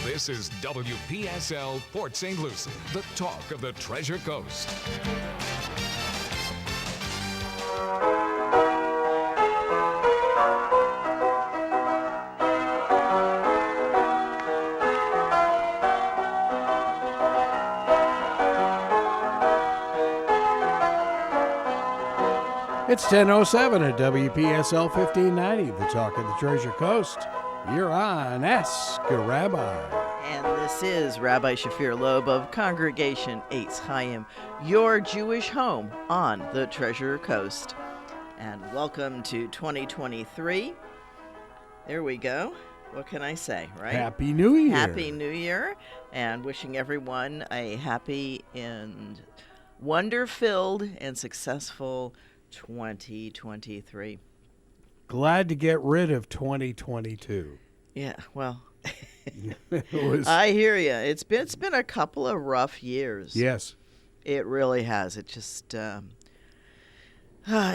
This is WPSL Port St. Lucie, the talk of the Treasure Coast. It's 10:07 at WPSL 1590, the talk of the Treasure Coast. You're on Ask a Rabbi. And this is Rabbi Shafir Loeb of Congregation Eitz Chayim, your Jewish home on the Treasure Coast. And welcome to 2023. There we go. What can I say, right? Happy New Year. Happy New Year, and wishing everyone a happy and wonder-filled and successful 2023. Glad to get rid of 2022. Yeah, well, Was, I hear you. It's been a couple of rough years. yes. It really has. It just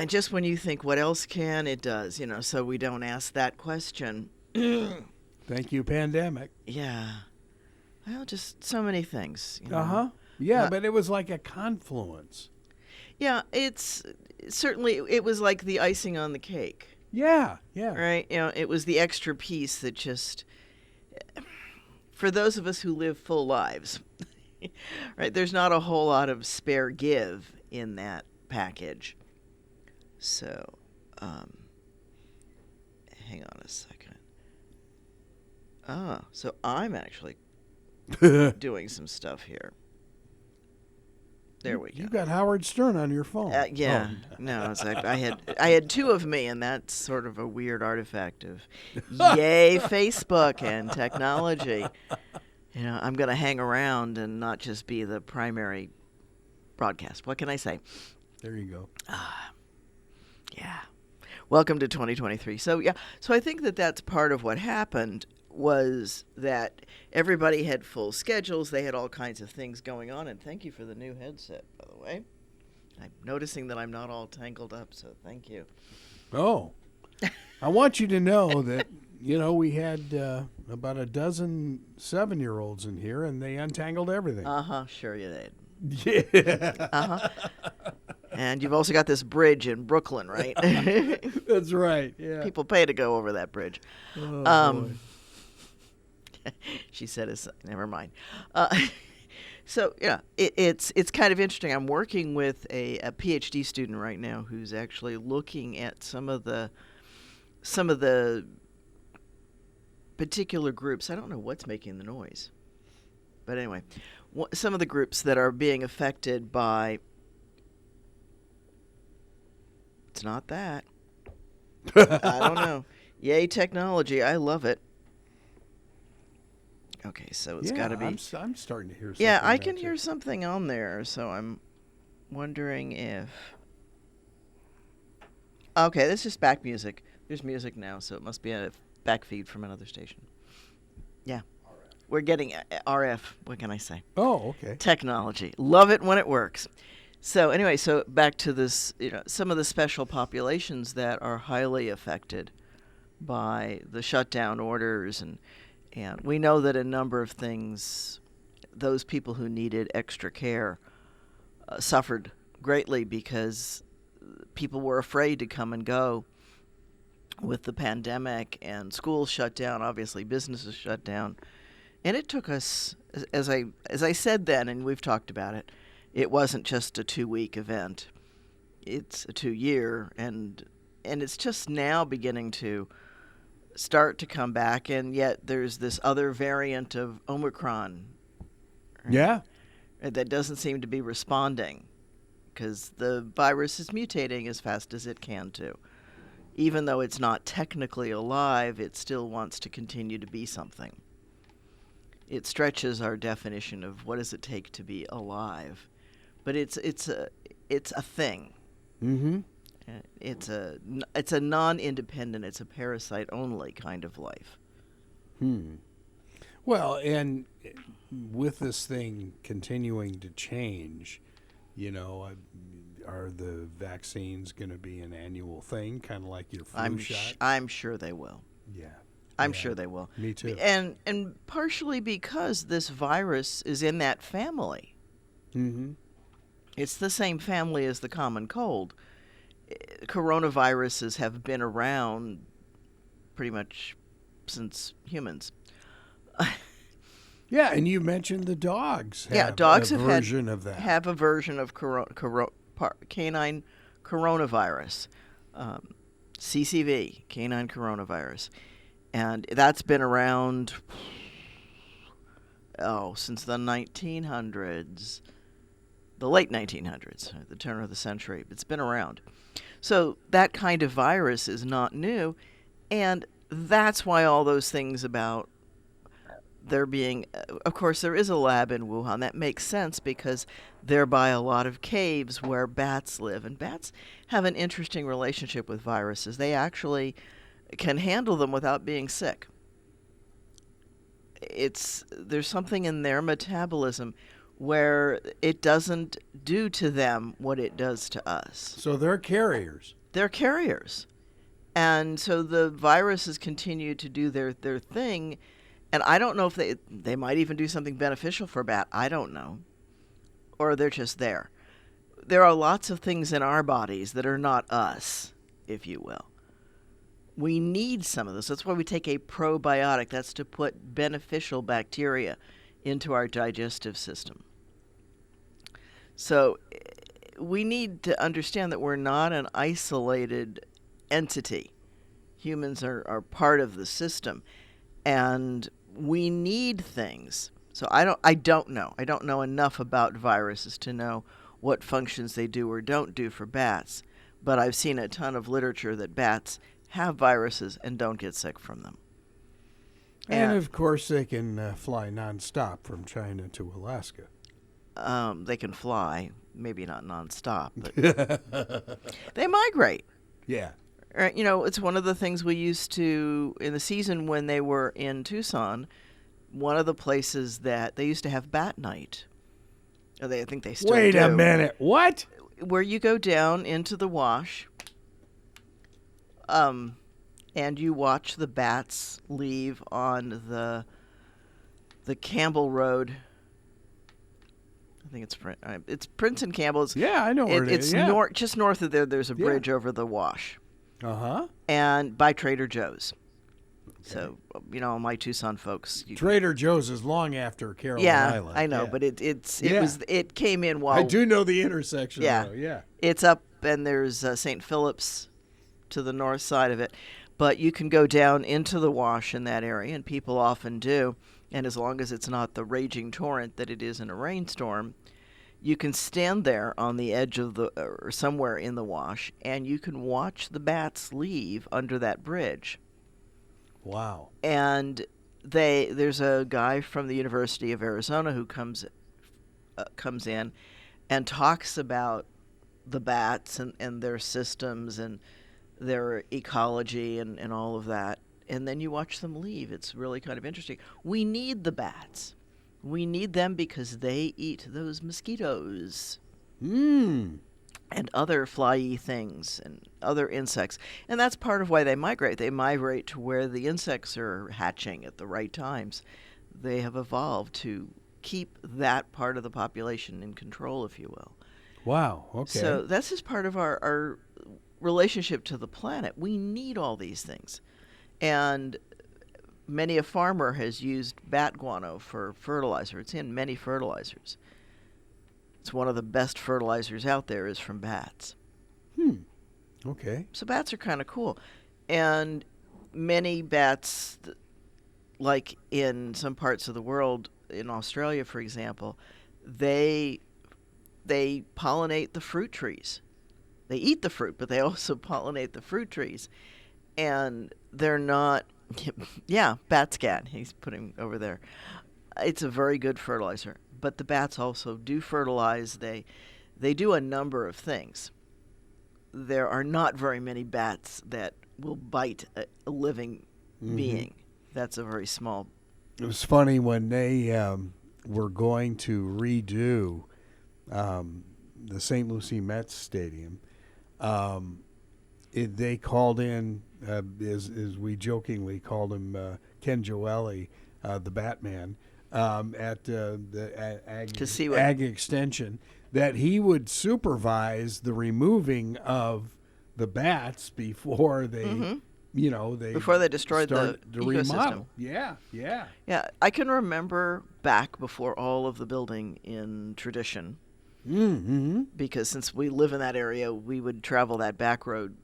just when you think what else can, it does. So we don't ask that question. Thank you, pandemic. Yeah. Well, just so many things. Uh-huh. Yeah, but it was like a confluence. Yeah, it's certainly, it was like the icing on the cake. Yeah. Right? It was the extra piece that just, for those of us who live full lives, right, there's not a whole lot of spare give in that package. So, hang on a second. So I'm actually doing some stuff here. There we go. You got Howard Stern on your phone. Yeah. Oh. No, it's like I had two of me, and that's sort of a weird artifact of yay Facebook and technology. I'm going to hang around and not just be the primary broadcast. What can I say? There you go. Yeah. Welcome to 2023. So I think that's part of what happened was that everybody had full schedules. They had all kinds of things going on. And thank you for the new headset, by the way. I'm noticing that I'm not all tangled up, so thank you. Oh. I want you to know that, we had about a dozen 7-year-olds in here, and they untangled everything. Sure you did. Yeah. And you've also got this bridge in Brooklyn, right? That's right, yeah. People pay to go over that bridge. Oh, boy. She said, never mind. So, it's kind of interesting. I'm working with a PhD student right now who's actually looking at some of the particular groups. I don't know what's making the noise. But anyway, some of the groups that are being affected by... It's not that. I don't know. Yay, technology. I love it. Okay, so it's got to be... I'm starting to hear something. Yeah, I can hear something on there, so I'm wondering if... Okay, this is back music. There's music now, so it must be a back feed from another station. Yeah. We're getting RF. What can I say? Oh, okay. Technology. Love it when it works. So anyway, back to this, some of the special populations that are highly affected by the shutdown orders, and we know that a number of things, those people who needed extra care suffered greatly because people were afraid to come and go with the pandemic, and schools shut down, obviously businesses shut down. And it took us, as I said then, and we've talked about it, it wasn't just a 2-week event. It's a 2-year, and it's just now beginning to start to come back, and yet there's this other variant of Omicron. Right? Yeah. That doesn't seem to be responding because the virus is mutating as fast as it can to. Even though it's not technically alive, it still wants to continue to be something. It stretches our definition of what does it take to be alive. But it's a thing. Mm-hmm. It's a non-independent, it's a parasite-only kind of life. Well, and with this thing continuing to change, are the vaccines going to be an annual thing, kind of like your flu shot? I'm sure they will. Yeah. I'm sure they will. Me too. And partially because this virus is in that family. Mm-hmm. It's the same family as the common cold. Coronaviruses have been around pretty much since humans. Yeah, and you mentioned the dogs. Dogs have a version of that. Have a version of canine coronavirus, CCV, canine coronavirus, and that's been around since the 1900s, the late 1900s, the turn of the century. It's been around, so that kind of virus is not new, and that's why all those things about there being, of course, there is a lab in Wuhan. That makes sense because they're by a lot of caves where bats live. And bats have an interesting relationship with viruses. They actually can handle them without being sick. There's something in their metabolism where it doesn't do to them what it does to us. So they're carriers. They're carriers. And so the viruses continue to do their thing. And I don't know if they might even do something beneficial for a bat. I don't know. Or they're just there. There are lots of things in our bodies that are not us, if you will. We need some of this. That's why we take a probiotic. That's to put beneficial bacteria into our digestive system. So we need to understand that we're not an isolated entity. Humans are part of the system. And we need things. So I don't know. I don't know enough about viruses to know what functions they do or don't do for bats. But I've seen a ton of literature that bats have viruses and don't get sick from them. And of course, they can fly nonstop from China to Alaska. They can fly, maybe not nonstop, but they migrate. Yeah. You know, it's one of the things we used to, in the season when they were in Tucson, one of the places that they used to have bat night. I think they still do. Wait a minute. What? Where you go down into the wash, and you watch the bats leave on the Campbell Road. I think it's Prince and Campbell's. Yeah, I know where it is. Yeah. It's just north of there. There's a bridge over the wash. Uh-huh. And by Trader Joe's. Okay. So, you know, my Tucson folks. Trader Joe's is long after Caroline Island. Yeah, I know, but it came in while. I do know the intersection. Yeah, though. Yeah. It's up, and there's St. Philip's to the north side of it, but you can go down into the wash in that area, and people often do. And as long as it's not the raging torrent that it is in a rainstorm, you can stand there on the edge of or somewhere in the wash, and you can watch the bats leave under that bridge. Wow. And there's a guy from the University of Arizona who comes in and talks about the bats and their systems and their ecology and all of that. And then you watch them leave. It's really kind of interesting. We need the bats. We need them because they eat those mosquitoes and other fly-y things and other insects. And that's part of why they migrate. They migrate to where the insects are hatching at the right times. They have evolved to keep that part of the population in control, if you will. Wow, okay. So that's just part of our relationship to the planet. We need all these things. And many a farmer has used bat guano for fertilizer. It's in many fertilizers. It's one of the best fertilizers out there is from bats. Okay. So bats are kind of cool. And many bats, like in some parts of the world, in Australia, for example, they pollinate the fruit trees. They eat the fruit, but they also pollinate the fruit trees. And they're not... Yeah, bat scat. He's putting over there. It's a very good fertilizer. But the bats also do fertilize. They do a number of things. There are not very many bats that will bite a living being. That's a very small... It was funny when they were going to redo the St. Lucie Mets Stadium. they called in, as we jokingly called him, Ken Joeli, the Batman, at the Ag Extension, that he would supervise the removing of the bats before they, before they destroyed the ecosystem. remodel. Yeah. Yeah, I can remember back before all of the building in tradition, because since we live in that area, we would travel that back road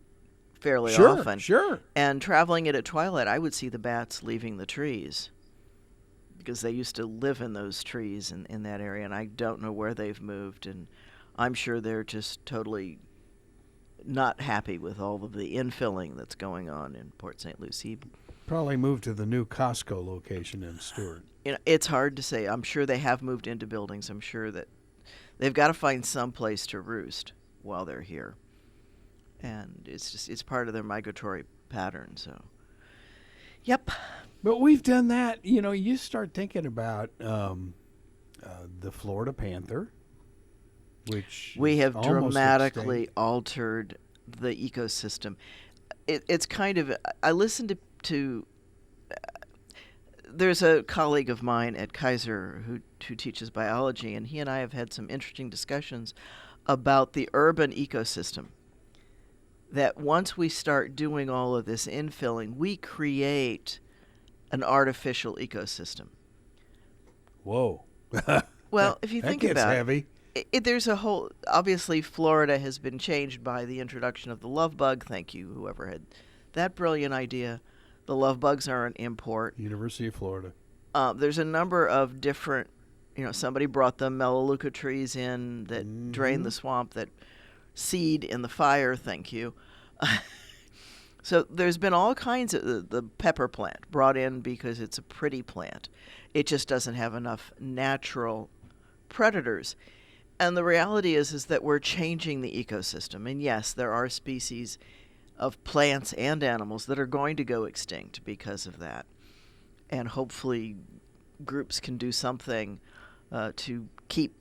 fairly often. Sure. And traveling it at twilight, I would see the bats leaving the trees because they used to live in those trees in that area, and I don't know where they've moved, and I'm sure they're just totally not happy with all of the infilling that's going on in Port St. Lucie. Probably moved to the new Costco location in Stewart. It's hard to say. I'm sure they have moved into buildings. I'm sure that they've got to find some place to roost while they're here. And it's part of their migratory pattern. So, yep. But we've done that. You start thinking about the Florida panther, which we have almost dramatically extinct. altered the ecosystem. It's kind of, I listened to there's a colleague of mine at Kaiser who teaches biology, and he and I have had some interesting discussions about the urban ecosystem. That once we start doing all of this infilling, we create an artificial ecosystem. Whoa. Well, if you that think gets about heavy. there's a whole, obviously Florida has been changed by the introduction of the love bug. Thank you, whoever had that brilliant idea. The love bugs are an import. University of Florida. There's a number of different, somebody brought the melaleuca trees in that drain the swamp, that seed in the fire. Thank you. So there's been all kinds of the pepper plant brought in because it's a pretty plant. It just doesn't have enough natural predators. And the reality is that we're changing the ecosystem. And yes, there are species of plants and animals that are going to go extinct because of that. And hopefully groups can do something to keep.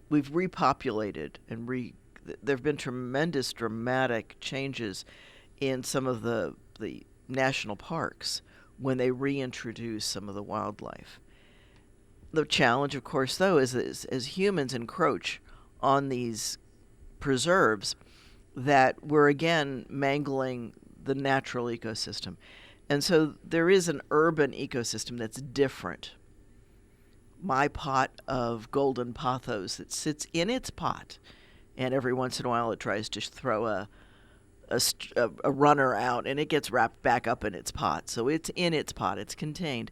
We've repopulated and there have been tremendous dramatic changes in some of the national parks when they reintroduce some of the wildlife. The challenge, of course, though, is as humans encroach on these preserves, that we're again mangling the natural ecosystem. And so there is an urban ecosystem that's different. My pot of golden pothos that sits in its pot, and every once in a while it tries to throw a runner out, and it gets wrapped back up in its pot. So it's in its pot, it's contained.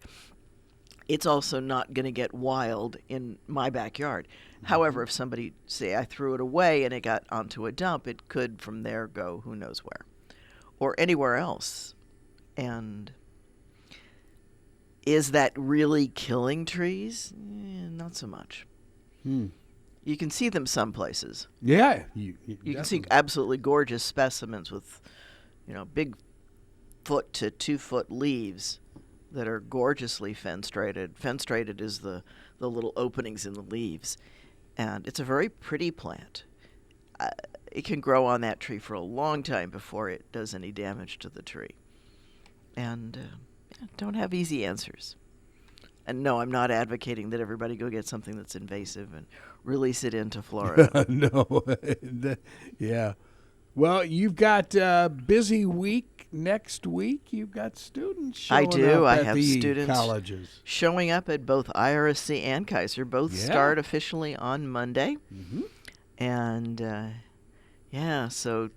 It's also not going to get wild in my backyard. However, if somebody, say I threw it away and it got onto a dump, it could from there go who knows where, or anywhere else. And is that really killing trees? Not so much. You can see them some places. Yeah. You can see absolutely gorgeous specimens with, big 1 to 2 foot leaves that are gorgeously fenestrated. Fenestrated is the little openings in the leaves. And it's a very pretty plant. It can grow on that tree for a long time before it does any damage to the tree. And don't have easy answers. And no, I'm not advocating that everybody go get something that's invasive and release it into Florida. No. Yeah. Well, you've got a busy week next week. You've got students showing up I at have the students colleges. showing up at both IRSC and Kaiser. Both start officially on Monday. And, so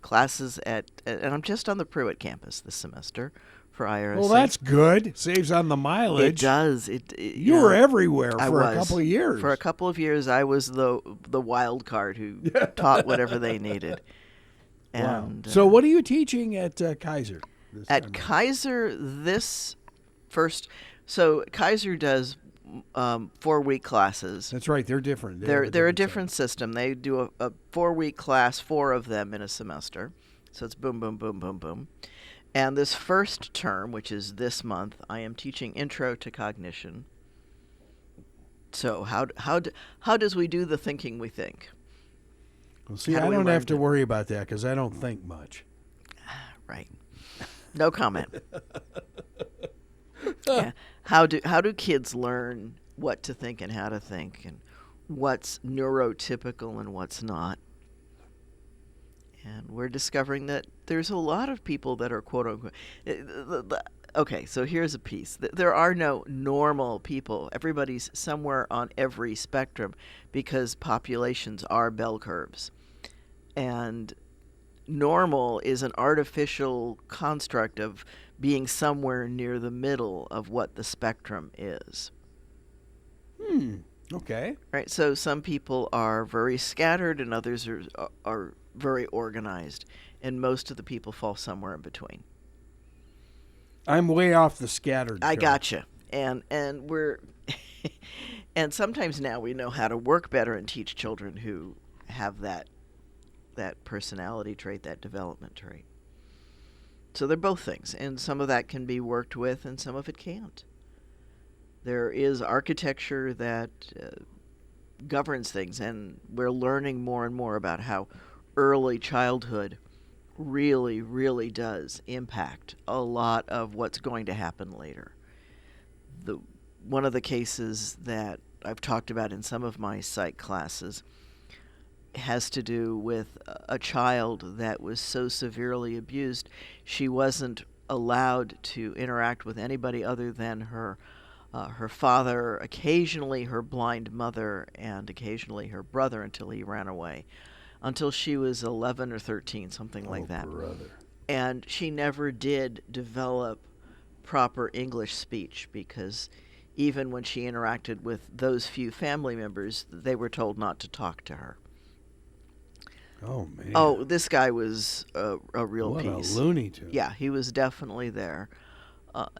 classes and I'm just on the Pruitt campus this semester for IRSC. Well, that's good. Saves on the mileage. It does. You were everywhere I for was. a couple of years. For a couple of years, I was the wild card who taught whatever they needed. And, wow. So what are you teaching at Kaiser? At Kaiser, so Kaiser does 4-week classes. That's right. They're different. They're a different system. They do a 4-week class, 4 of them in a semester. So it's boom, boom, boom, boom, boom. And this first term, which is this month, I am teaching Intro to Cognition. So how does we do the thinking we think? Well, see, I don't have to worry about that because I don't think much. Right. No comment. Yeah. How do kids learn what to think and how to think, and what's neurotypical and what's not? And we're discovering that there's a lot of people that are quote unquote. Okay, so here's a piece. There are no normal people. Everybody's somewhere on every spectrum because populations are bell curves. And normal is an artificial construct of being somewhere near the middle of what the spectrum is. Okay. Right. So some people are very scattered and others are very organized, and most of the people fall somewhere in between. I'm way off the scattered. I gotcha. And we're and sometimes now we know how to work better and teach children who have that personality trait, that development trait. So they're both things, and some of that can be worked with and some of it can't. There is architecture that governs things, and we're learning more and more about how early childhood really, really does impact a lot of what's going to happen later. One of the cases that I've talked about in some of my psych classes has to do with a child that was so severely abused she wasn't allowed to interact with anybody other than her father, occasionally her blind mother, and occasionally her brother until he ran away, until she was 11 or 13, something like that. Brother. And she never did develop proper English speech because even when she interacted with those few family members, they were told not to talk to her. Oh, man. Oh, this guy was a real piece. What a Looney Tune. Yeah, he was definitely there.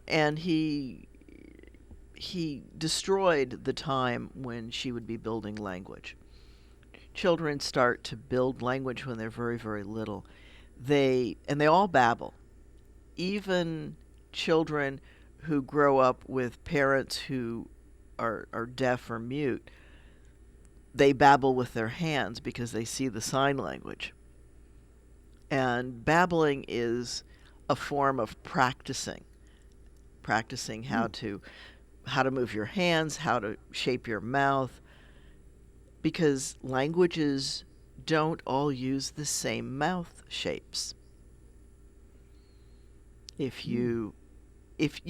And he destroyed the time when she would be building language. Children start to build language when they're very, very little. They all babble. Even children who grow up with parents who are deaf or mute, they babble with their hands because they see the sign language. And babbling is a form of practicing how to move your hands, how to shape your mouth, because languages don't all use the same mouth shapes. If you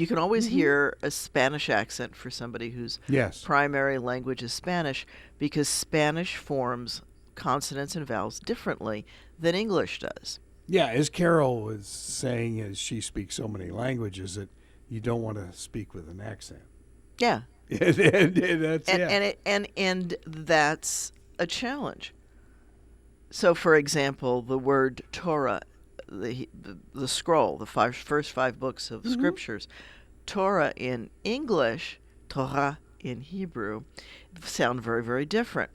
can always hear a Spanish accent for somebody whose primary language is Spanish, because Spanish forms consonants and vowels differently than English does. Yeah, as Carol was saying, as she speaks so many languages that you don't want to speak with an accent. Yeah. And that's a challenge. So, for example, the word Torah, the scroll, the first five books of scriptures, Torah in English, Torah in Hebrew, sound very, very different,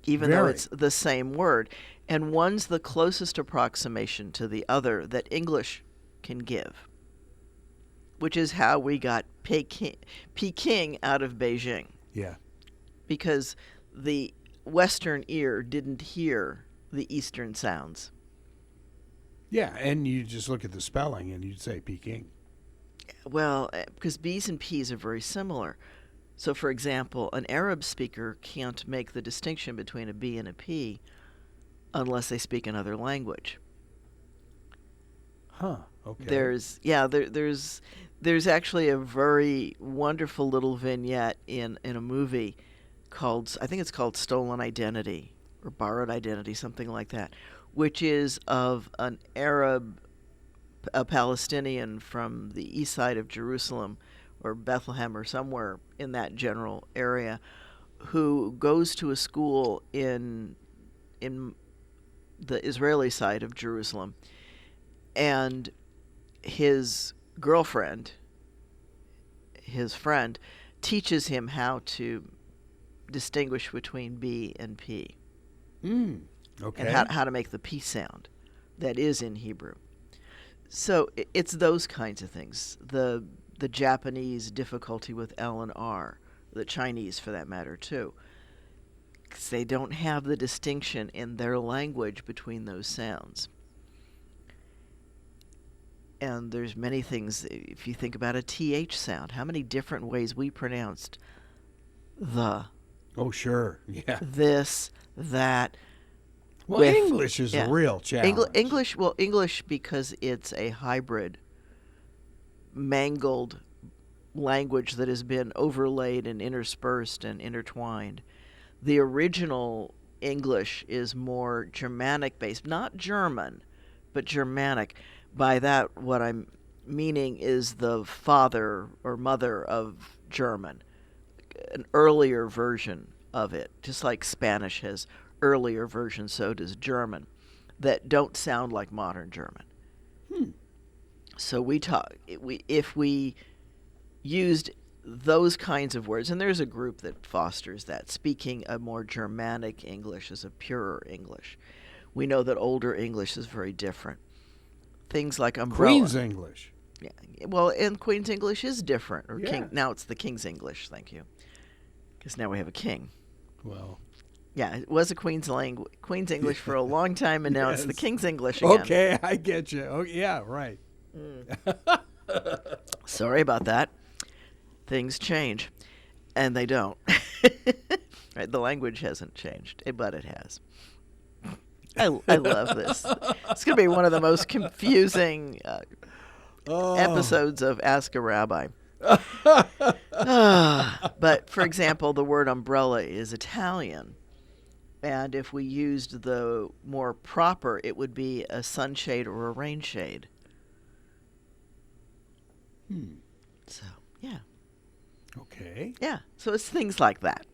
even though it's the same word. And one's the closest approximation to the other that English can give, which is how we got Peking out of Beijing. Yeah. Because the Western ear didn't hear the Eastern sounds. Yeah, and you just look at the spelling and you'd say Peking. Well, because B's and P's are very similar. So, for example, an Arab speaker can't make the distinction between a B and a P unless they speak another language. Huh, okay. There's actually a very wonderful little vignette in a movie called, I think it's called Stolen Identity or Borrowed Identity, something like that, which is of an Arab, a Palestinian from the east side of Jerusalem or Bethlehem or somewhere in that general area, who goes to a school in the Israeli side of Jerusalem, and his girlfriend, his friend, teaches him how to distinguish between B and P. Okay. And how to make the P sound that is in Hebrew. So it's those kinds of things. The Japanese difficulty with L and R, the Chinese for that matter too, because they don't have the distinction in their language between those sounds. And there's many things. If you think about a TH sound, how many different ways we pronounced the. Oh, sure. Yeah. This, that. Well, English is a real challenge. English because it's a hybrid, mangled language that has been overlaid and interspersed and intertwined. The original English is more Germanic based, not German, but Germanic. By that, what I'm meaning is the father or mother of German, an earlier version of it, just like Spanish has earlier versions, so does German, that don't sound like modern German. So if we used those kinds of words, and there's a group that fosters that, speaking a more Germanic English as a purer English. We know that older English is very different. Things like umbrella. Queen's English. Yeah. Well, and Queen's English is different. Or King. Now it's the King's English. Thank you. Because now we have a king. Well. Yeah, it was a Queen's English for a long time, and now it's the King's English again. Okay, I get you. Oh, yeah, right. Sorry about that. Things change, and they don't. Right? The language hasn't changed, but it has. I love this. It's going to be one of the most confusing episodes of Ask a Rabbi. But, for example, the word umbrella is Italian. And if we used the more proper, it would be a sunshade or a rain shade. So, yeah. Okay. Yeah, so it's things like that.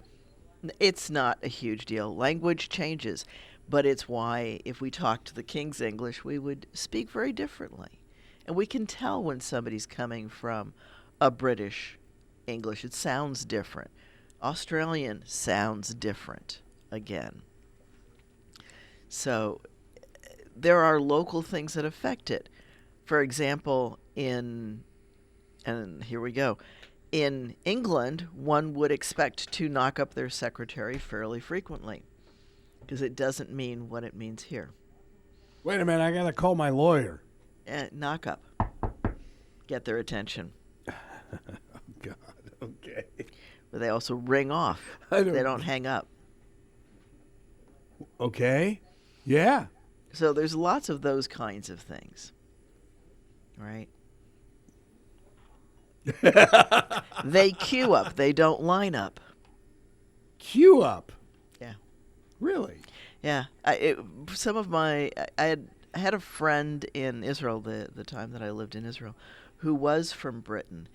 It's not a huge deal. Language changes, but it's why if we talk to the King's English, we would speak very differently. And we can tell when somebody's coming from a British English. It sounds different. Australian sounds different again. So there are local things that affect it. For example, and here we go, in England, one would expect to knock up their secretary fairly frequently because it doesn't mean what it means here. Wait a minute, I got to call my lawyer. Knock up. Get their attention. Oh, God, okay. But they also ring off. They don't hang up. Okay, yeah. So there's lots of those kinds of things, right? They queue up. They don't line up. Queue up? Yeah. Really? Yeah. I had a friend in Israel the time that I lived in Israel who was from Britain,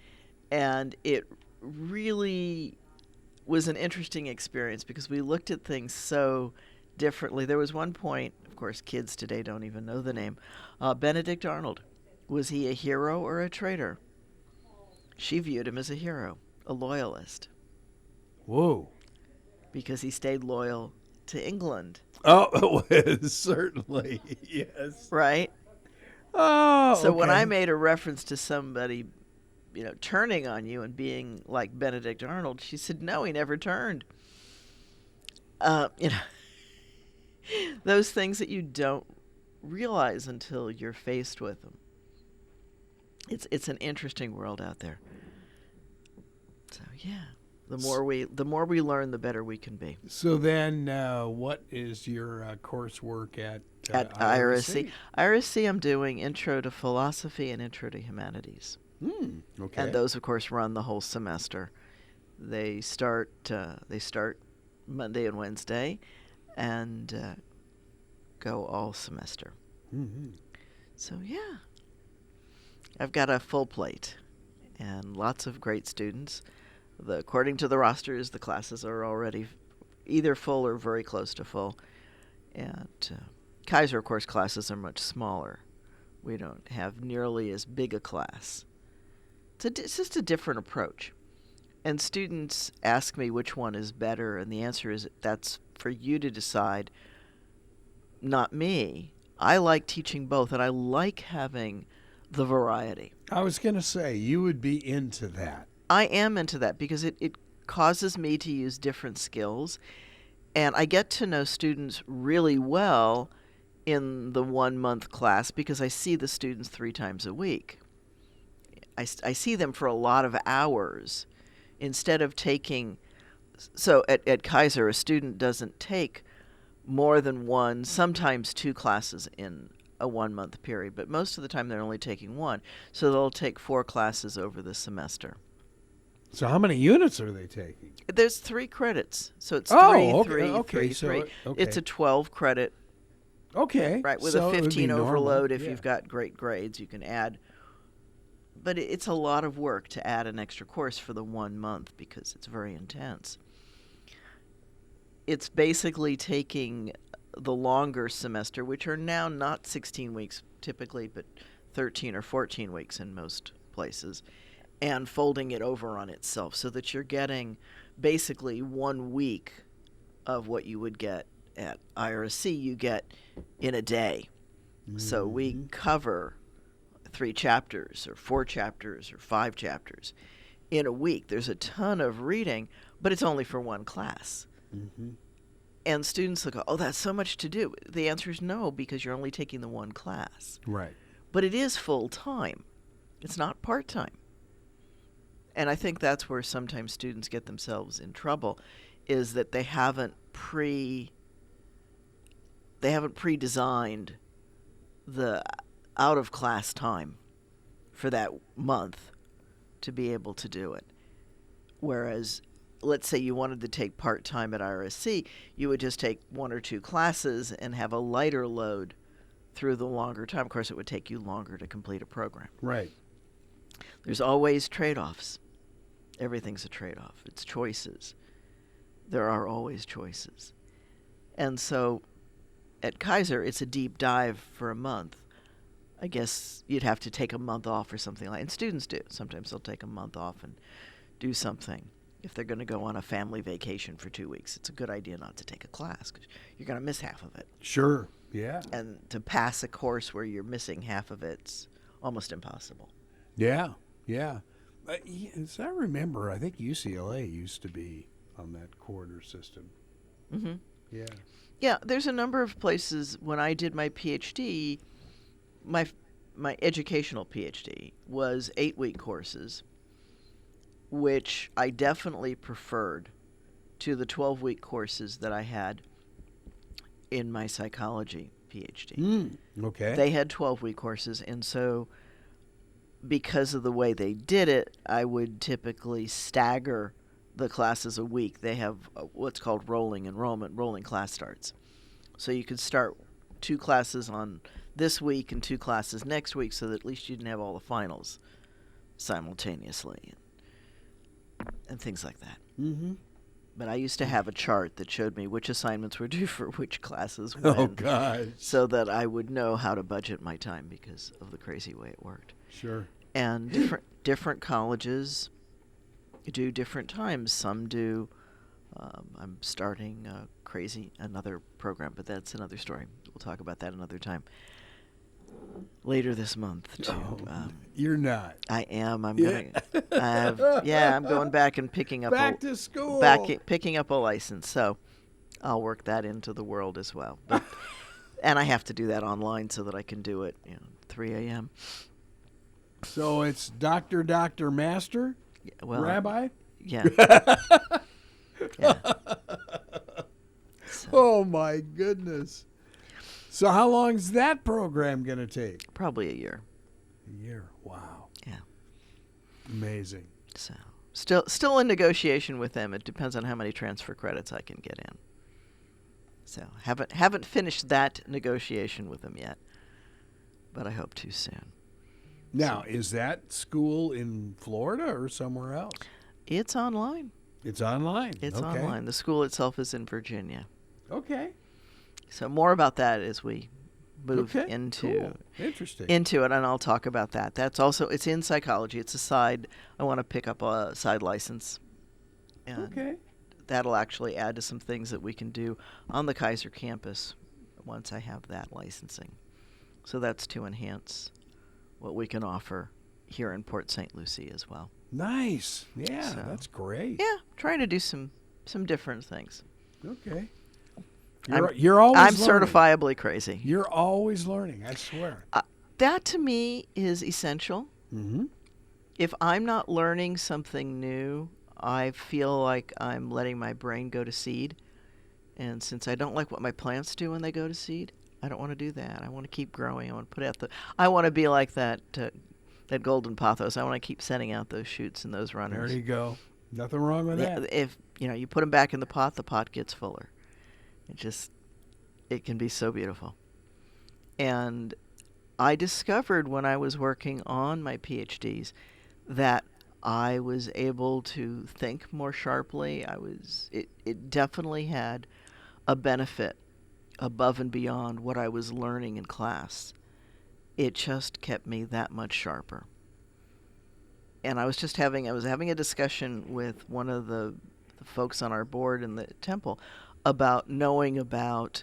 and it really was an interesting experience because we looked at things so differently. There was one point, of course, kids today don't even know the name, Benedict Arnold. Was he a hero or a traitor? She viewed him as a hero, a loyalist. Whoa. Because he stayed loyal to England. Oh, certainly, yes. Right? Oh, so okay. when I made a reference to somebody, turning on you and being like Benedict Arnold, she said, no, he never turned. Those things that you don't realize until you're faced with them. It's an interesting world out there. So yeah, the more we learn, the better we can be. So then, what is your coursework at IRSC? IRSC, I'm doing Intro to Philosophy and Intro to Humanities. Okay. And those, of course, run the whole semester. They start Monday and Wednesday, and go all semester. Mm-hmm. So yeah. I've got a full plate and lots of great students. According to the rosters, the classes are already either full or very close to full. And Kaiser, of course, classes are much smaller. We don't have nearly as big a class. It's just a different approach. And students ask me which one is better, and the answer is that's for you to decide, not me. I like teaching both, and I like having the variety. I was going to say, you would be into that. I am into that because it causes me to use different skills, and I get to know students really well in the 1 month class because I see the students 3 times a week. I see them for a lot of hours instead of taking. So at Kaiser, a student doesn't take more than 1, sometimes 2 classes in a 1 month period, but most of the time they're only taking 1. So they'll take 4 classes over the semester. So how many units are they taking? There's 3 credits. So it's okay. 3. It's a 12 credit. Okay. Right, with a 15 overload. If you've got great grades, you can add. But it's a lot of work to add an extra course for the 1 month because it's very intense. It's basically taking the longer semester, which are now not 16 weeks typically, but 13 or 14 weeks in most places, and folding it over on itself so that you're getting basically 1 week of what you would get at IRC, you get in a day. Mm-hmm. So we cover 3 chapters or 4 chapters or 5 chapters in a week. There's a ton of reading, but it's only for 1 class. Mm-hmm. And students will go, oh, that's so much to do. The answer is no, because you're only taking the 1 class. Right. But it is full-time. It's not part-time. And I think that's where sometimes students get themselves in trouble, is that they haven't pre-designed the out-of-class time for that month to be able to do it. Whereas, let's say you wanted to take part-time at IRSC, you would just take 1 or 2 classes and have a lighter load through the longer time. Of course, it would take you longer to complete a program. Right. There's always trade-offs. Everything's a trade-off. It's choices. There are always choices. And so at Kaiser, it's a deep dive for a month. I guess you'd have to take a month off or something like that. And students do. Sometimes they'll take a month off and do something. If they're going to go on a family vacation for 2 weeks, it's a good idea not to take a class because you're going to miss half of it. Sure, yeah. And to pass a course where you're missing half of it's almost impossible. Yeah, yeah. As I remember, I think UCLA used to be on that quarter system. Mm-hmm. Yeah. Yeah, there's a number of places. When I did my PhD, my educational PhD was 8-week courses, which I definitely preferred to the 12-week courses that I had in my psychology PhD. Okay. They had 12-week courses, and so because of the way they did it, I would typically stagger the classes a week. They have what's called rolling enrollment, rolling class starts. So you could start 2 classes on this week and 2 classes next week so that at least you didn't have all the finals simultaneously and things like that. Mm-hmm. But I used to have a chart that showed me which assignments were due for which classes when. Oh, God. So that I would know how to budget my time because of the crazy way it worked. Sure. And different colleges do different times. Some do. I'm starting another program, but that's another story. We'll talk about that another time. Later this month, too. You're not. I am. I'm going back and picking up to school. Picking up a license. So I'll work that into the world as well. But, and I have to do that online so that I can do it 3 a.m. So it's Dr. Master? Yeah, well, Rabbi? Yeah. Yeah. So. Oh, my goodness. So how long is that program going to take? Probably a year. A year. Wow. Yeah. Amazing. So still in negotiation with them. It depends on how many transfer credits I can get in. So haven't finished that negotiation with them yet, but I hope to soon. Now, is that school in Florida or somewhere else? It's online. It's online. It's okay. online. The school itself is in Virginia. Okay. So more about that as we move Cool. Interesting. into it, and I'll talk about that. That's also, it's in psychology. It's a side. I want to pick up a side license. And that'll actually add to some things that we can do on the Kaiser campus once I have that licensing. So that's to enhance what we can offer here in Port St. Lucie as well. Nice. Yeah, so, that's great. Yeah, trying to do some different things. Okay. You're always I'm learning. certifiably crazy. You're always learning, I swear. That to me is essential. Mm-hmm. If I'm not learning something new, I feel like I'm letting my brain go to seed. And since I don't like what my plants do when they go to seed, I don't want to do that. I want to keep growing. I want to be like that golden pothos. I want to keep sending out those shoots and those runners. There you go. Nothing wrong with that. If you put them back in the pot gets fuller. It can be so beautiful. And I discovered when I was working on my PhDs that I was able to think more sharply. It definitely had a benefit above and beyond what I was learning in class. It just kept me that much sharper. And I was having a discussion with one of the folks on our board in the temple about knowing about,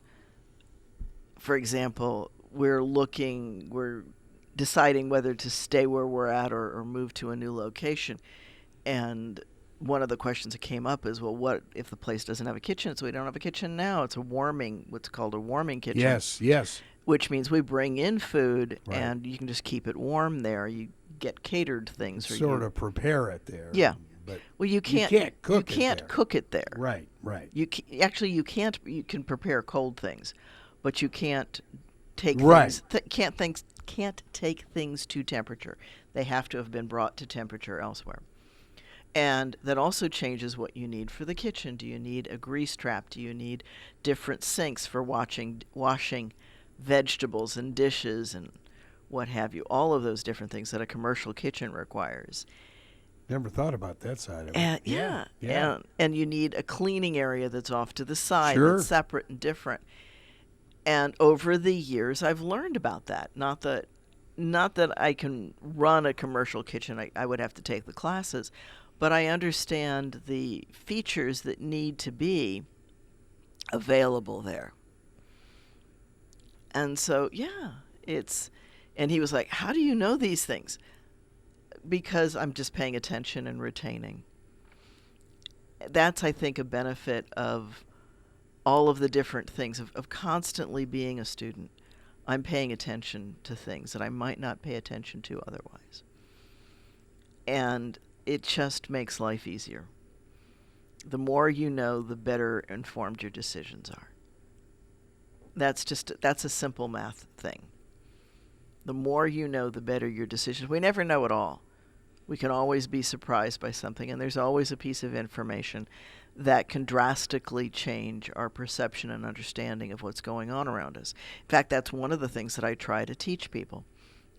for example, we're deciding whether to stay where we're at or move to a new location. And one of the questions that came up is, well, what if the place doesn't have a kitchen? So we don't have a kitchen now. It's what's called a warming kitchen. Yes. Which means we bring in food, Right. and you can just keep it warm there. You get catered things. Sort of prepare it there. Yeah. But well, you can't cook it there. Right. You can't. You can prepare cold things, but you can't take Right. things. Can't take things to temperature. They have to have been brought to temperature elsewhere. And that also changes what you need for the kitchen. Do you need a grease trap? Do you need different sinks for washing vegetables and dishes and what have you? All of those different things that a commercial kitchen requires. Never thought about that side of it. And, yeah. And you need a cleaning area that's off to the side, Sure. that's separate and different. And over the years, I've learned about that. Not that I can run a commercial kitchen. I would have to take the classes. But I understand the features that need to be available there. And so, and he was like, how do you know these things? Because I'm just paying attention and retaining. That's, I think, a benefit of all of the different things, of constantly being a student. I'm paying attention to things that I might not pay attention to otherwise. And it just makes life easier. The more you know, the better informed your decisions are. That's a simple math thing. The more you know, the better your decisions. We never know it all. We can always be surprised by something, and there's always a piece of information that can drastically change our perception and understanding of what's going on around us. In fact, that's one of the things that I try to teach people,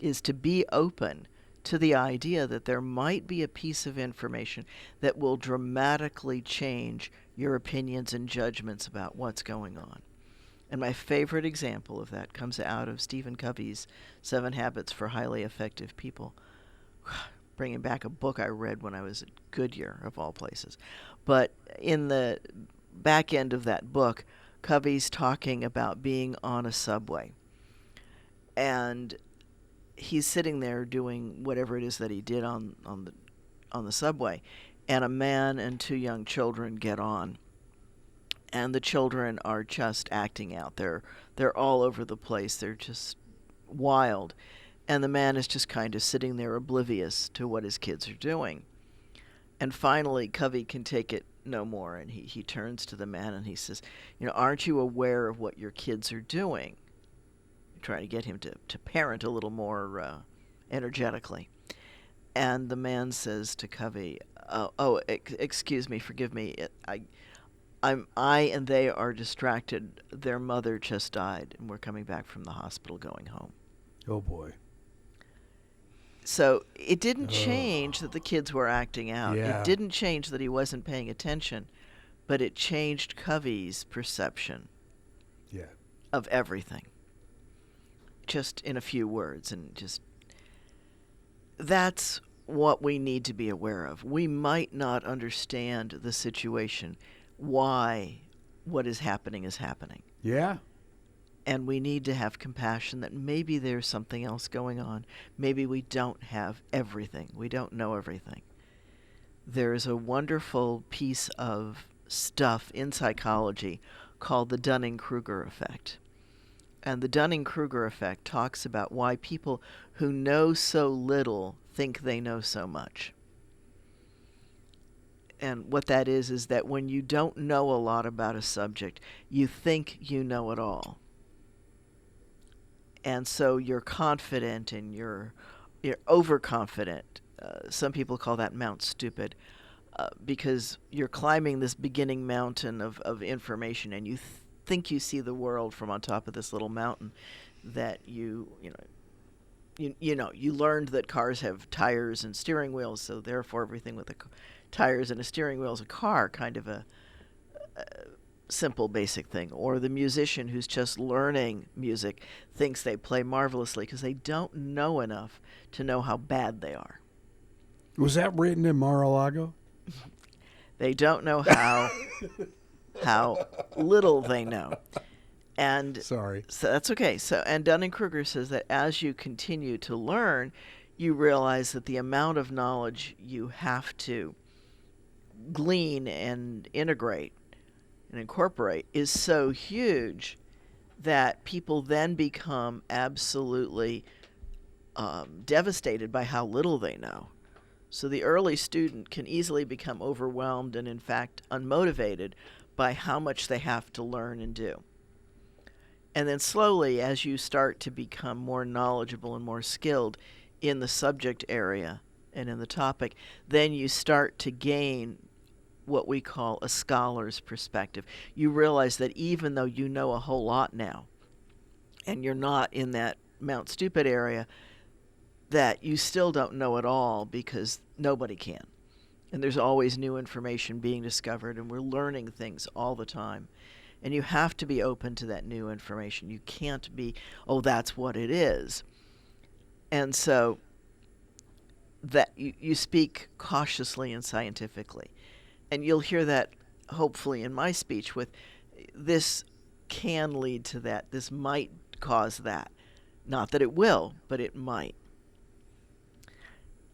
is to be open to the idea that there might be a piece of information that will dramatically change your opinions and judgments about what's going on. And my favorite example of that comes out of Stephen Covey's 7 Habits for Highly Effective People. Bringing back a book I read when I was at Goodyear, of all places. But in the back end of that book, Covey's talking about being on a subway. And he's sitting there doing whatever it is that he did on the subway. And a man and 2 young children get on. And the children are just acting out. They're all over the place. They're just wild. And the man is just kind of sitting there oblivious to what his kids are doing. And finally, Covey can take it no more, and he turns to the man and he says, aren't you aware of what your kids are doing? Trying to get him to parent a little more energetically. And the man says to Covey, excuse me, forgive me, I and they are distracted. Their mother just died, and we're coming back from the hospital going home. Oh, boy. So it didn't change that the kids were acting out. Yeah. It didn't change that he wasn't paying attention, but it changed Covey's perception of everything. Just in a few words, and just that's what we need to be aware of. We might not understand the situation, why what is happening. Yeah. And we need to have compassion that maybe there's something else going on. Maybe we don't have everything. We don't know everything. There is a wonderful piece of stuff in psychology called the Dunning-Kruger effect. And the Dunning-Kruger effect talks about why people who know so little think they know so much. And what that is that when you don't know a lot about a subject, you think you know it all. And so you're confident and you're overconfident. Some people call that Mount Stupid, because you're climbing this beginning mountain of information, and you think you see the world from on top of this little mountain that you learned that cars have tires and steering wheels, so therefore everything with tires and a steering wheel is a car, kind of a simple basic thing. Or the musician who's just learning music thinks they play marvelously because they don't know enough to know how bad they are. Was that written in Mar-a-Lago? They don't know how little they know. And sorry. So that's okay. So, and Dunning-Kruger says that as you continue to learn, you realize that the amount of knowledge you have to glean and integrate and incorporate is so huge that people then become absolutely devastated by how little they know. So the early student can easily become overwhelmed and, in fact, unmotivated by how much they have to learn and do. And then slowly, as you start to become more knowledgeable and more skilled in the subject area and in the topic, then you start to gain what we call a scholar's perspective. You realize that even though you know a whole lot now, and you're not in that Mount Stupid area, that you still don't know it all, because nobody can. And there's always new information being discovered, and we're learning things all the time. And you have to be open to that new information. You can't be, oh, that's what it is. And so that you speak cautiously and scientifically. And you'll hear that, hopefully, in my speech with, this can lead to that. This might cause that. Not that it will, but it might.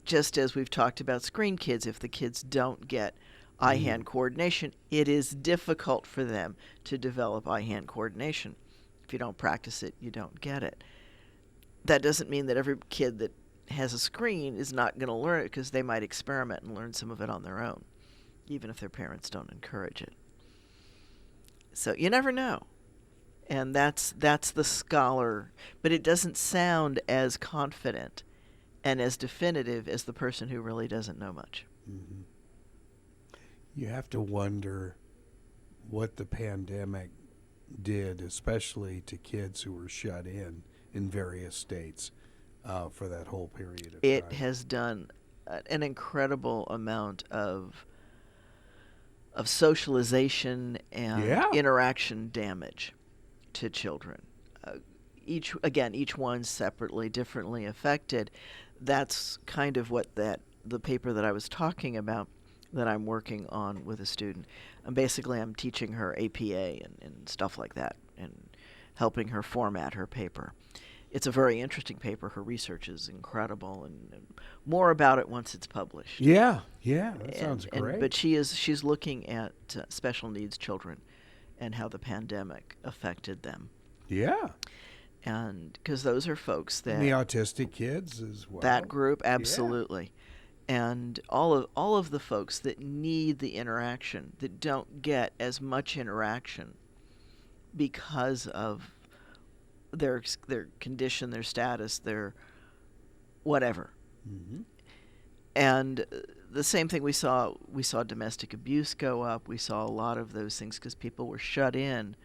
Just as we've talked about screen kids, if the kids don't get eye-hand coordination, it is difficult for them to develop eye-hand coordination. If you don't practice it, you don't get it. That doesn't mean that every kid that has a screen is not going to learn it, because they might experiment and learn some of it on their own, even if their parents don't encourage it. So you never know. And that's the scholar, but it doesn't sound as confident and as definitive as the person who really doesn't know much. Mm-hmm. You have to wonder what the pandemic did, especially to kids who were shut in various states for that whole period of time. It has done an incredible amount of socialization and interaction damage to children. Each one separately, differently affected. That's kind of what the paper that I was talking about that I'm working on with a student. And basically I'm teaching her APA and stuff like that, and helping her format her paper. It's a very interesting paper. Her research is incredible, and more about it once it's published. Yeah, that sounds great. But she's looking at special needs children and how the pandemic affected them. Yeah. And because those are folks that... And the autistic kids as well. That group, absolutely. Yeah. And all of the folks that need the interaction, that don't get as much interaction because of their condition, their status, their whatever. Mm-hmm. And the same thing we saw domestic abuse go up. We saw a lot of those things because people were shut in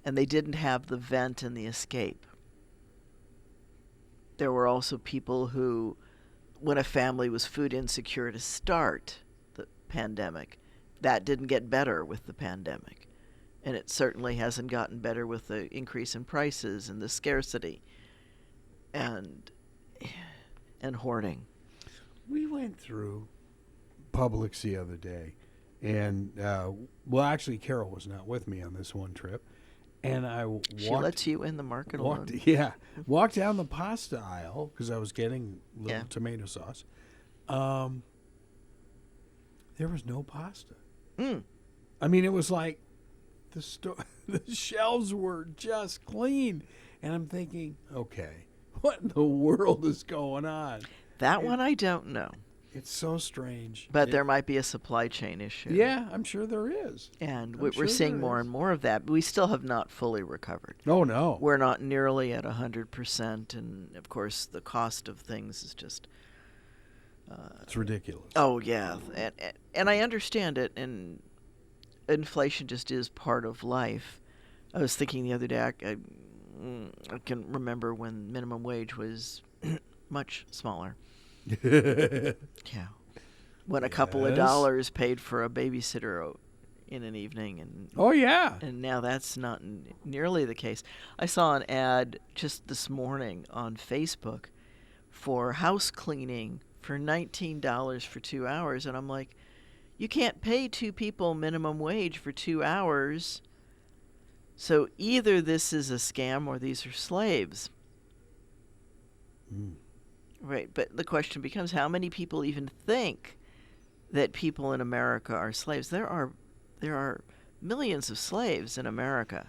and they didn't have the vent and the escape. There were also people who, when a family was food insecure to start the pandemic, that didn't get better with the pandemic. And it certainly hasn't gotten better with the increase in prices and the scarcity and hoarding. We went through Publix the other day, and actually Carol was not with me on this one trip, and She lets you in the market alone. Walked down the pasta aisle because I was getting little tomato sauce. There was no pasta. I mean, it was like the shelves were just clean. And I'm thinking, okay, what in the world is going on? That one I don't know. It's so strange. But there might be a supply chain issue. Yeah, I'm sure there is. And we're seeing more and more of that. But we still have not fully recovered. Oh, no. We're not nearly at 100%. And, of course, the cost of things is just... it's ridiculous. Oh, yeah. And I understand it. And inflation just is part of life. I was thinking the other day, I can remember when minimum wage was much smaller. Yeah. When a couple of dollars paid for a babysitter in an evening. And oh, yeah. And now that's not nearly the case. I saw an ad just this morning on Facebook for house cleaning for $19 for 2 hours. And I'm like, you can't pay 2 people minimum wage for 2 hours. So either this is a scam or these are slaves. Right, but the question becomes, how many people even think that people in America are slaves? There are millions of slaves in America.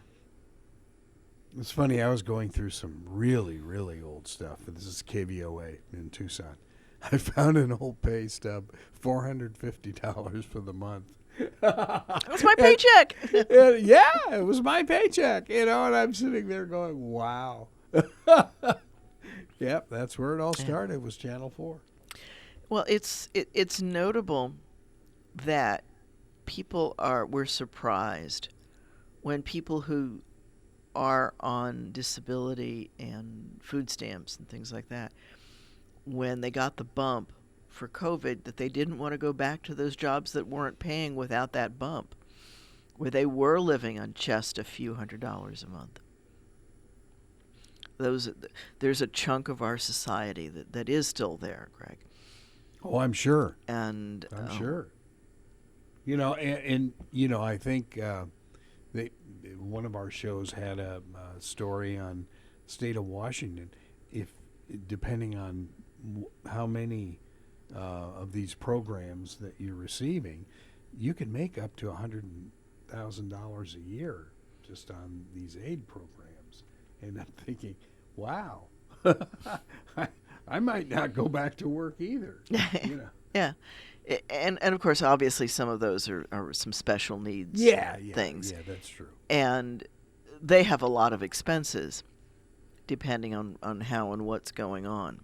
It's funny, I was going through some really, really old stuff. This is KVOA in Tucson. I found an old pay stub, $450 for the month. That's my paycheck. Yeah, it was my paycheck, and I'm sitting there going, wow. Yep, that's where it all started, was Channel 4. Well, it's notable that we're surprised when people who are on disability and food stamps and things like that, when they got the bump for COVID, that they didn't want to go back to those jobs that weren't paying without that bump, where they were living on just a few $100s a month. There's a chunk of our society that is still there, Greg. Oh, I'm sure. And I'm sure. I think one of our shows had a story on the state of Washington. If depending on how many of these programs that you're receiving, you can make up to $100,000 a year just on these aid programs. And I'm thinking, wow, I might not go back to work either. Yeah. And of course, obviously, some of those are some special needs things. Yeah, that's true. And they have a lot of expenses, depending on how and what's going on,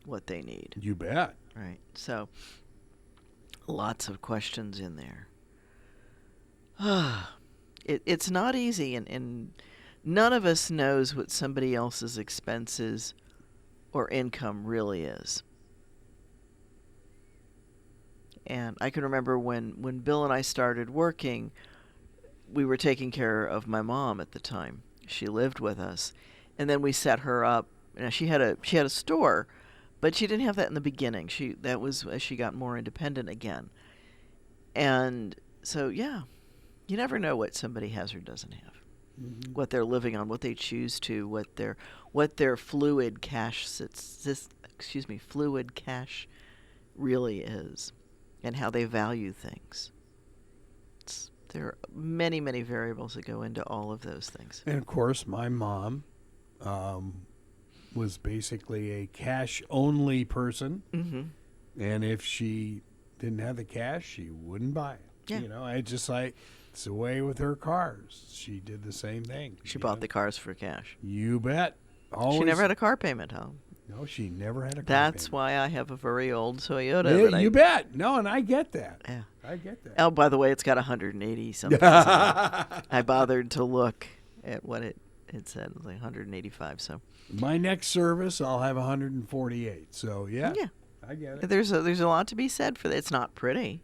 what they need. You bet. Right. So, lots of questions in there. It's not easy, and none of us knows what somebody else's expenses or income really is. And I can remember when Bill and I started working, we were taking care of my mom at the time. She lived with us. And then we set her up. She had a store, but she didn't have that in the beginning. That was as she got more independent again. And so, yeah, you never know what somebody has or doesn't have. Mm-hmm. What they're living on, what they choose to, what their fluid cash really is, and how they value things. There are many, many variables that go into all of those things. And of course, my mom was basically a cash-only person, and if she didn't have the cash, she wouldn't buy it. Yeah. It's the way with her cars. She did the same thing. She bought the cars for cash. You bet. Always. She never had a car payment, huh? No, she never had a car That's payment. why I have a very old Toyota. Yeah, you bet. No, and I get that. Yeah. I get that. Oh, by the way, it's got 180 something. I bothered to look at what it said. It was like 185. So my next service, I'll have 148. So yeah, I get it. There's a lot to be said for that. It's not pretty.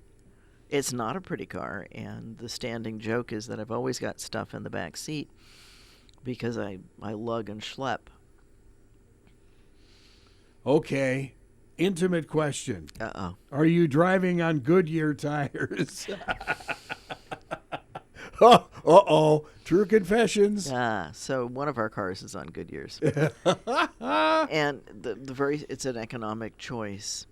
It's not a pretty car, and the standing joke is that I've always got stuff in the back seat because I lug and schlep. Okay. Intimate question. Uh-oh. Are you driving on Goodyear tires? Uh-oh. True confessions. So one of our cars is on Goodyears. And it's an economic choice.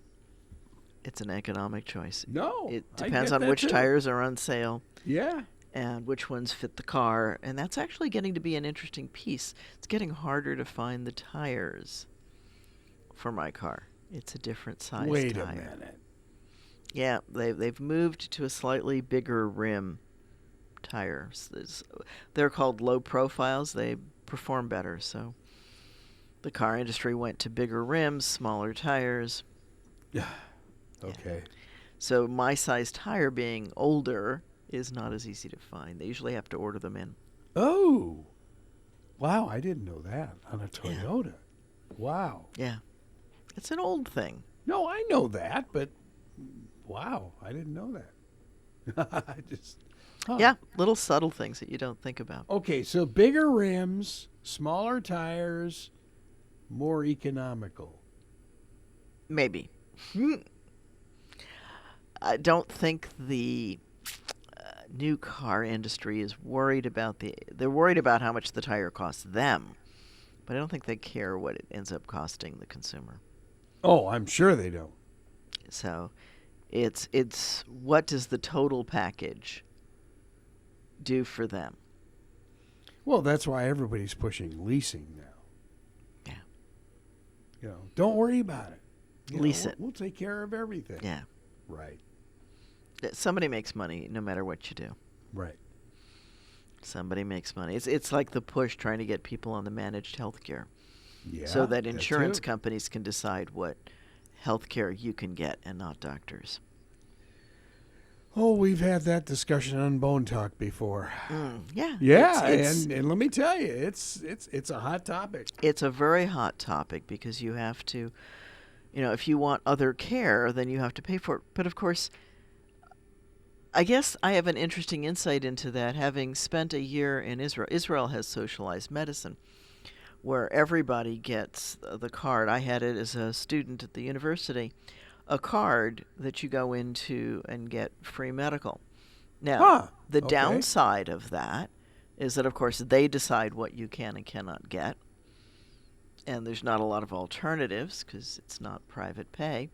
It's an economic choice. No. It depends on which tires are on sale. Yeah. and which ones fit the car. And that's actually getting to be an interesting piece. It's getting harder to find the tires for my car. It's a different size tire. Wait a minute. Yeah, they've moved to a slightly bigger rim tires. They're called low profiles. They perform better. So the car industry went to bigger rims, smaller tires. Yeah. Okay. So my size tire being older is not as easy to find. They usually have to order them in. Oh. Wow, I didn't know that on a Toyota. Yeah. Wow. Yeah. It's an old thing. No, I know that, but wow, I didn't know that. I just Yeah, little subtle things that you don't think about. Okay, so bigger rims, smaller tires, more economical. Maybe. I don't think the new car industry is worried about they're worried about how much the tire costs them, but I don't think they care what it ends up costing the consumer. Oh, I'm sure they don't. So it's what does the total package do for them? Well, that's why everybody's pushing leasing now. Yeah. You know, don't worry about it. Lease it. We'll take care of everything. Yeah. Right. Somebody makes money no matter what you do. Right. Somebody makes money. It's like the push trying to get people on the managed health care. Yeah, so that insurance companies can decide what health care you can get and not doctors. Oh, we've had that discussion on Bone Talk before. Yeah. Yeah, and let me tell you, it's a hot topic. It's a very hot topic because you have to, if you want other care, then you have to pay for it. But of course, I guess I have an interesting insight into that, having spent a year in Israel. Israel has socialized medicine, where everybody gets the card. I had it as a student at the university, a card that you go into and get free medical. Now, the downside of that is that, of course, they decide what you can and cannot get, and there's not a lot of alternatives because it's not private pay.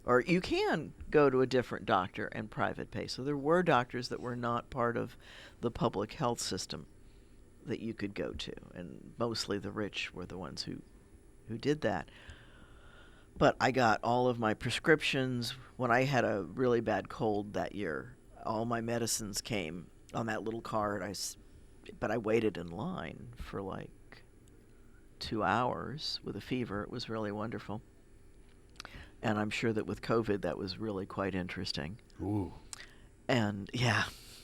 Or you can go to a different doctor and private pay. So there were doctors that were not part of the public health system that you could go to, and mostly the rich were the ones who did that. But I got all of my prescriptions. When I had a really bad cold that year, all my medicines came on that little card. But I waited in line for like 2 hours with a fever. It was really wonderful. And I'm sure that with COVID, that was really quite interesting. Ooh. And yeah,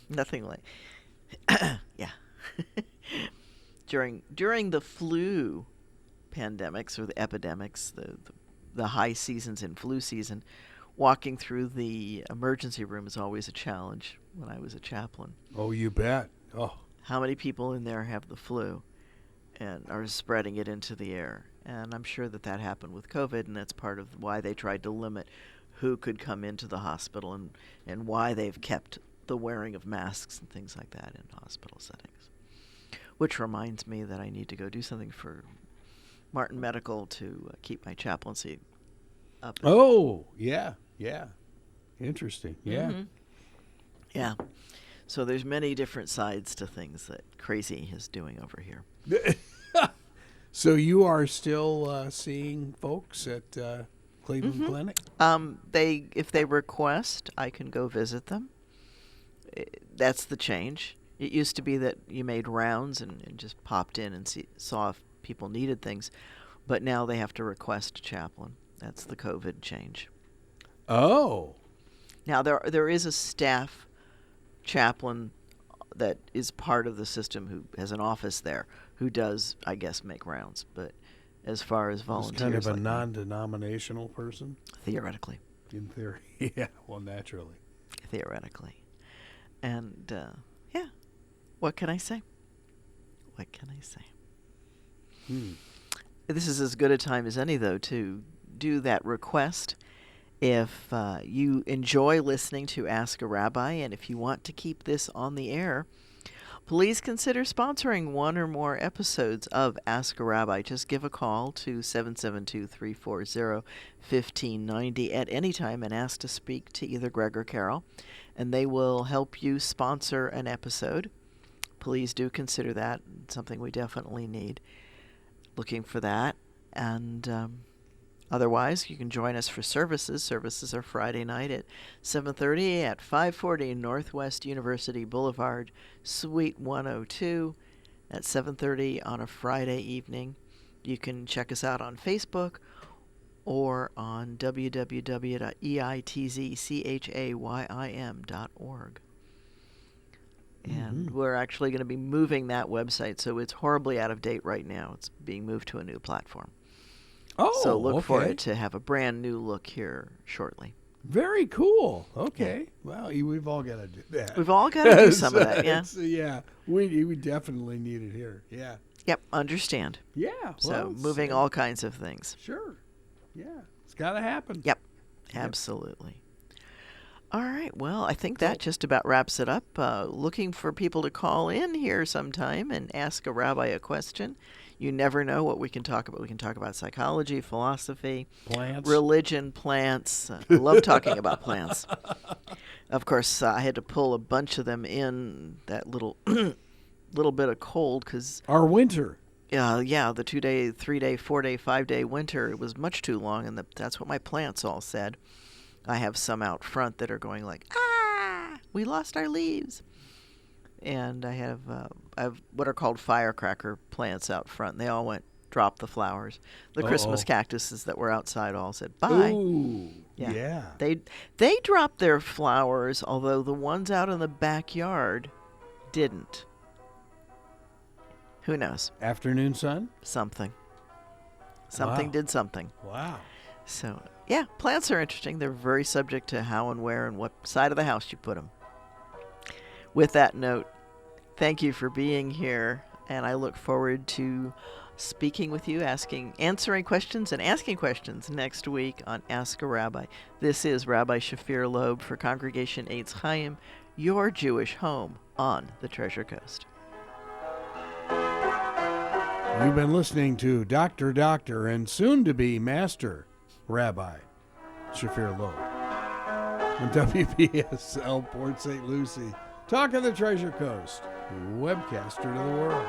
nothing like, yeah. During the flu pandemics or the epidemics, the high seasons in flu season, walking through the emergency room is always a challenge when I was a chaplain. Oh, you bet. Oh. How many people in there have the flu and are spreading it into the air? And I'm sure that happened with COVID, and that's part of why they tried to limit who could come into the hospital and why they've kept the wearing of masks and things like that in hospital settings. Which reminds me that I need to go do something for Martin Medical to keep my chaplaincy up. Oh, yeah. Interesting, yeah. Mm-hmm. Yeah. So there's many different sides to things that Crazy is doing over here. So you are still seeing folks at Cleveland Clinic? If they request, I can go visit them. That's the change. It used to be that you made rounds and just popped in and saw if people needed things, but now they have to request a chaplain. That's the COVID change. Oh. Now there is a staff chaplain that is part of the system who has an office there who does, I guess, make rounds. But as far as volunteers, kind of a non-denominational person? Theoretically. In theory, yeah. Well, naturally. Theoretically. And, yeah. What can I say? This is as good a time as any, though, to do that request. If you enjoy listening to Ask a Rabbi, and if you want to keep this on the air, please consider sponsoring one or more episodes of Ask a Rabbi. Just give a call to 772-340-1590 at any time and ask to speak to either Greg or Carol, and they will help you sponsor an episode. Please do consider that. It's something we definitely need. Looking for that. And otherwise, you can join us for services. Services are Friday night at 7:30 at 540 Northwest University Boulevard, Suite 102 at 7:30 on a Friday evening. You can check us out on Facebook or on www.eitzchaym.org. And we're actually going to be moving that website, so it's horribly out of date right now. It's being moved to a new platform. Oh, so look for it to have a brand new look here shortly. Very cool. Okay. Well, we've all got to do that. We've all got to do some of that, yeah. Yeah, we definitely need it here. Yeah. Yep, understand. Yeah. So moving all kinds of things. Sure. Yeah, it's got to happen. Yep, absolutely. All right, well, I think that just about wraps it up. Looking for people to call in here sometime and ask a rabbi a question. You never know what we can talk about. We can talk about psychology, philosophy, plants, religion, plants. I love talking about plants. Of course, I had to pull a bunch of them in that little bit of cold because our winter. Yeah, the 2-day, 3-day, 4-day, 5-day winter, it was much too long, and that's what my plants all said. I have some out front that are going like, we lost our leaves. And I have what are called firecracker plants out front. And they all dropped the flowers. The Christmas cactuses that were outside all said bye. Ooh, yeah. They dropped their flowers, although the ones out in the backyard didn't. Who knows? Afternoon sun? Something Wow. did something. Wow. So, yeah, plants are interesting. They're very subject to how and where and what side of the house you put them. With that note, thank you for being here, and I look forward to speaking with you, answering questions and asking questions next week on Ask a Rabbi. This is Rabbi Shafir Loeb for Congregation Eitz Chayim, your Jewish home on the Treasure Coast. You've been listening to Dr. and soon-to-be Master Rabbi Shafir Loeb on WPSL Port St. Lucie. Talk of the Treasure Coast, webcaster to the world.